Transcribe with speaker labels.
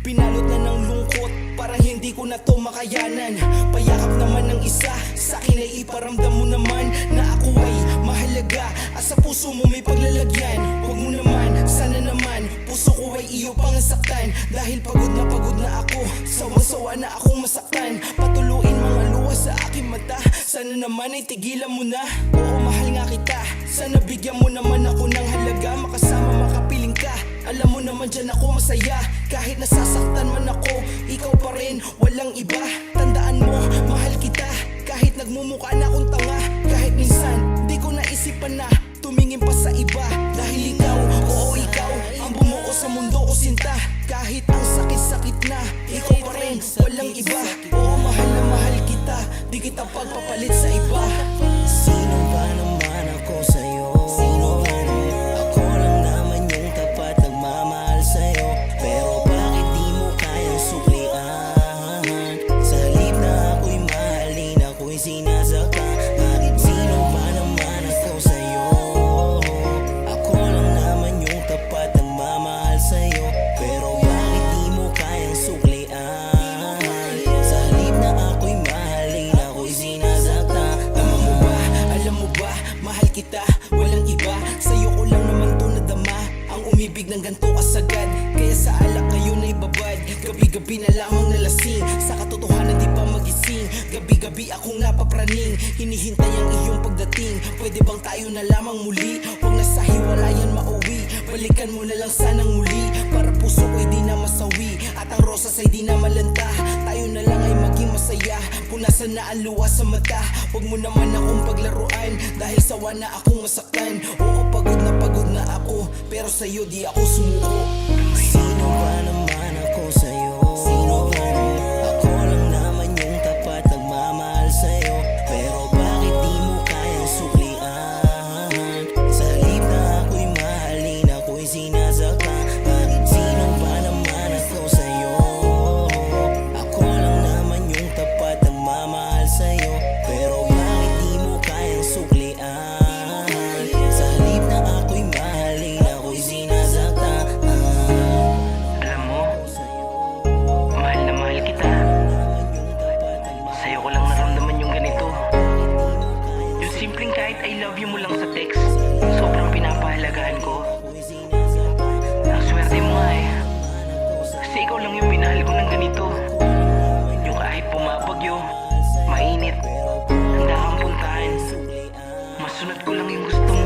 Speaker 1: pinalot na ng lungkot, parang hindi ko na to makayanan. Payakap naman ng isa, sa akin ay iparamdam mo naman na ako ay mahalaga at sa puso mo may paglalagyan. Huwag mo naman, sana naman, puso ko ay iyo pangasaktan. Dahil pagod na ako, sawang-sawa na akong masaktan. Patuluin mga luha sa aking mata, sana naman ay tigilan mo na. Oo, mahal nga kita, sana bigyan mo naman ako ng halaga. Makasama, makapiling ka, alam mo naman dyan ako masaya. Kahit nasasaktan man ako, ikaw pa rin, walang iba. Tandaan mo, mahal kita, kahit nagmumukha na akong tanga. Kahit minsan, di ko naisipan na tumingin pa sa iba. Dahil ikaw, oo ikaw, ang bumuo sa mundo ko sinta. Kahit ang sakit-sakit na, ikaw pa rin, walang iba. Oo, mahal na mahal kita, di kita pagpapalit sa iba.
Speaker 2: Sino ba naman ako sa'yo? Ako lang naman yung tapat nagmamahal sa'yo. Pero bakit di mo kayang suklian? Sa halip na ako'y mahalin, ako'y sinasaktan. Bakit sino ba naman ako sa'yo? Ako lang naman yung tapat nagmamahal sa'yo. Pero bakit di mo kayang suklian? Sa halip na ako'y mahalin, ako'y sinasaktan.
Speaker 1: Alam mo ba, mahal kita, walang iba. Sa'yo ko lang naman to nadama, ang umibig ng ganto kasagad. Kaya sa alak ngayon ay babad, gabi-gabi na lamang nalasing. Sa katotohanan di pa magising, gabi-gabi akong napapraning. Hinihintay ang iyong pagdating, pwede bang tayo na lamang muli? Huwag na sa hiwalayan mauwi, balikan mo na lang sanang muli. Para puso ko'y di na masawi, at ang rosas ay di na malanta. Tayo na lang ay maging masaya, punasan na ang luha sa mata. Huwag mo naman akong paglaruan, dahil sawa na akong masaktan. Oo, pagod na ako, pero sa'yo di ako sumuko.
Speaker 2: Sino ba naman ako sa'yo? Ako lang naman yung tapat nagmamahal sa'yo. Pero bakit di mo kayang suklian? Sa halip na ako'y mahalin, ako'y sinasaktan. Bakit sino ba naman ako sa'yo? Ako lang naman yung tapat nagmamahal sa'yo. Pero bakit di mo kayang suklian? Sa halip na ako'y mahalin, ako'y sinasaktan.
Speaker 3: Alam mo, mahal na mahal kita. Sa'yo ko lang naramdaman yung ganito. Yung simpleng kahit I love you mo lang sa text, sobrang pinapahalagahan ko. Ang swerte mo nga eh, kasi ikaw lang yung minahal ko ng ganito. Yung kahit pumapagyo, mainit, handa kang puntahan, masunod ko lang yung gusto